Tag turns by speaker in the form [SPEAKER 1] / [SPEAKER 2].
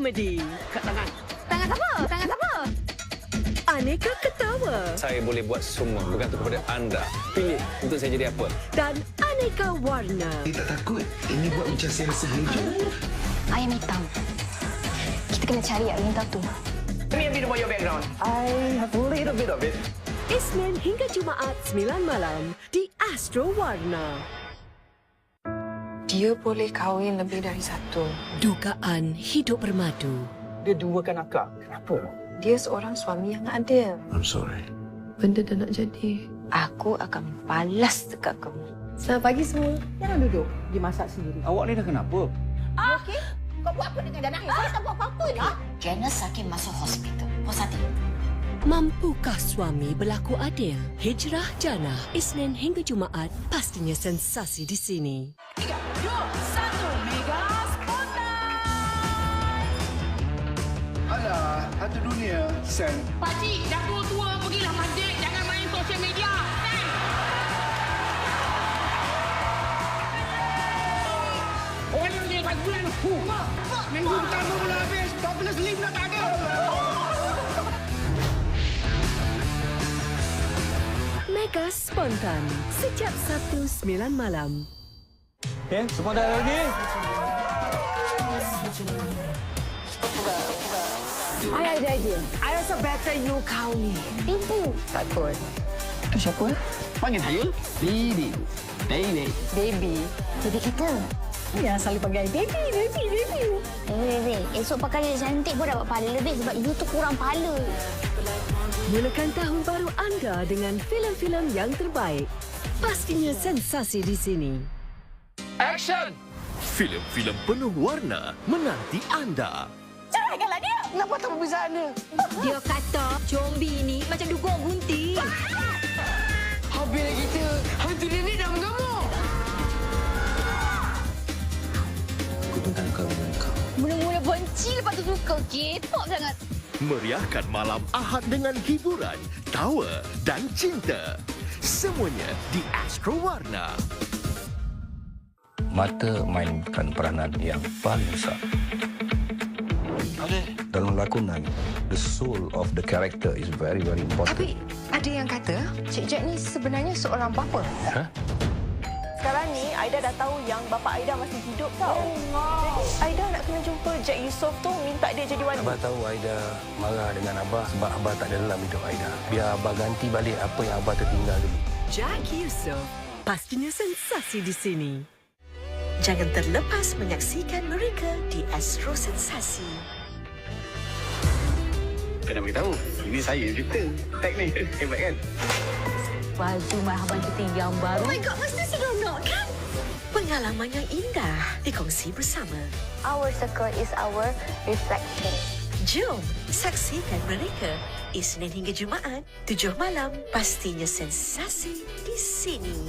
[SPEAKER 1] komedi.
[SPEAKER 2] Tangan.
[SPEAKER 3] Tangan siapa? Tangan siapa?
[SPEAKER 1] Aneka ketawa.
[SPEAKER 4] Saya boleh buat semua bergantung kepada anda. Pilih untuk saya jadi apa.
[SPEAKER 1] Dan aneka warna.
[SPEAKER 5] Dia tak takut. Ini buat macam saya rasa hijau.
[SPEAKER 3] Ayam hitam. Kita kena cari ayam hitam tu.
[SPEAKER 2] Tell me a bit about your background. I have a little bit of it.
[SPEAKER 1] Isnin hingga Jumaat 9 malam di Astro Warna.
[SPEAKER 6] Dia boleh kahwin lebih dari satu.
[SPEAKER 1] Dugaan hidup bermadu.
[SPEAKER 2] Dia duakan akak. Kenapa?
[SPEAKER 6] Dia seorang suami yang adil.
[SPEAKER 5] I'm sorry.
[SPEAKER 6] Benda dah nak jadi. Aku akan balas dekat kamu. Selamat pagi semua.
[SPEAKER 7] Jangan duduk. Dia masak sendiri.
[SPEAKER 2] Awak ni dah kenapa?
[SPEAKER 7] Okey? Kau buat apa dengan Dana? Saya tak buat apa-apa lah.
[SPEAKER 3] Janice sakit masuk hospital. Puas hati.
[SPEAKER 1] Mampukah suami berlaku adil? Hijrah Jannah, Isnin hingga Jumaat. Pastinya sensasi di sini.
[SPEAKER 7] 3, 2, 1, Mega Spontan!
[SPEAKER 5] Alah, hantu dunia. Sen.
[SPEAKER 8] Pakcik, dah tua-tua, pergilah masjid. Jangan main sosial media. Kan? Orang yang dia 4 bulan. Minggu pertama pula habis. 12 lift dah tak ada.
[SPEAKER 1] Mega Spontan. Sejak Sabtu 9 malam.
[SPEAKER 2] Okay, semua dah ready?
[SPEAKER 7] I ada idea. I rasa better you kahwin.
[SPEAKER 3] Tipu.
[SPEAKER 7] Takut.
[SPEAKER 2] Itu siapa? Panggil saya. Didi. Didi.
[SPEAKER 7] Baby.
[SPEAKER 3] Baby kita.
[SPEAKER 7] Ya, selalu panggil baby, baby, baby.
[SPEAKER 3] Baby, esok pakai dia cantik pun dapat pahala lebih sebab you tu kurang pahala.
[SPEAKER 1] Mulakan tahun baru anda dengan filem-filem yang terbaik. Pastinya sensasi di sini.
[SPEAKER 2] Action!
[SPEAKER 9] Filem-filem penuh warna menanti anda.
[SPEAKER 7] Ceraikanlah dia.
[SPEAKER 2] Kenapa tak perbezaannya?
[SPEAKER 3] Dia kata zombie ni macam dugong gunting.
[SPEAKER 2] Habis kita. Hantu nenek dah mengamuk.
[SPEAKER 5] Aku takkan kau dengan kau.
[SPEAKER 3] Mula-mula benci lepas tu suka. K-pop sangat.
[SPEAKER 9] Meriahkan malam Ahad dengan hiburan, tawa dan cinta. Semuanya di Astro Warna.
[SPEAKER 10] Mata mainkan peranan yang paling besar. Dalam lakonan, the soul of the character is very, very important.
[SPEAKER 6] Tapi ada yang kata Cik Jack ni sebenarnya seorang bapa.
[SPEAKER 10] Huh?
[SPEAKER 7] Sekarang ni, Aida dah tahu yang bapa Aida masih hidup tau. Jadi, Aida nak kena jumpa Jack Yusof tu, minta dia jadi wali.
[SPEAKER 10] Abah tahu Aida marah dengan Abah sebab Abah tak ada dalam hidup Aida. Biar Abah ganti balik apa yang Abah tertinggal dulu.
[SPEAKER 1] Jack Yusof. Pastinya sensasi di sini. Jangan terlepas menyaksikan mereka di Astro Sensasi.
[SPEAKER 4] Kena beritahu, ini saya cerita. Tag ni, hebat kan?
[SPEAKER 3] Baju marhaban kita yang baru.
[SPEAKER 1] Oh my God, mesti seronok kan? Pengalaman yang indah dikongsi bersama.
[SPEAKER 3] Our circle is our reflection.
[SPEAKER 1] Jom saksikan mereka Isnin hingga Jumaat 7 malam. Pastinya sensasi di sini.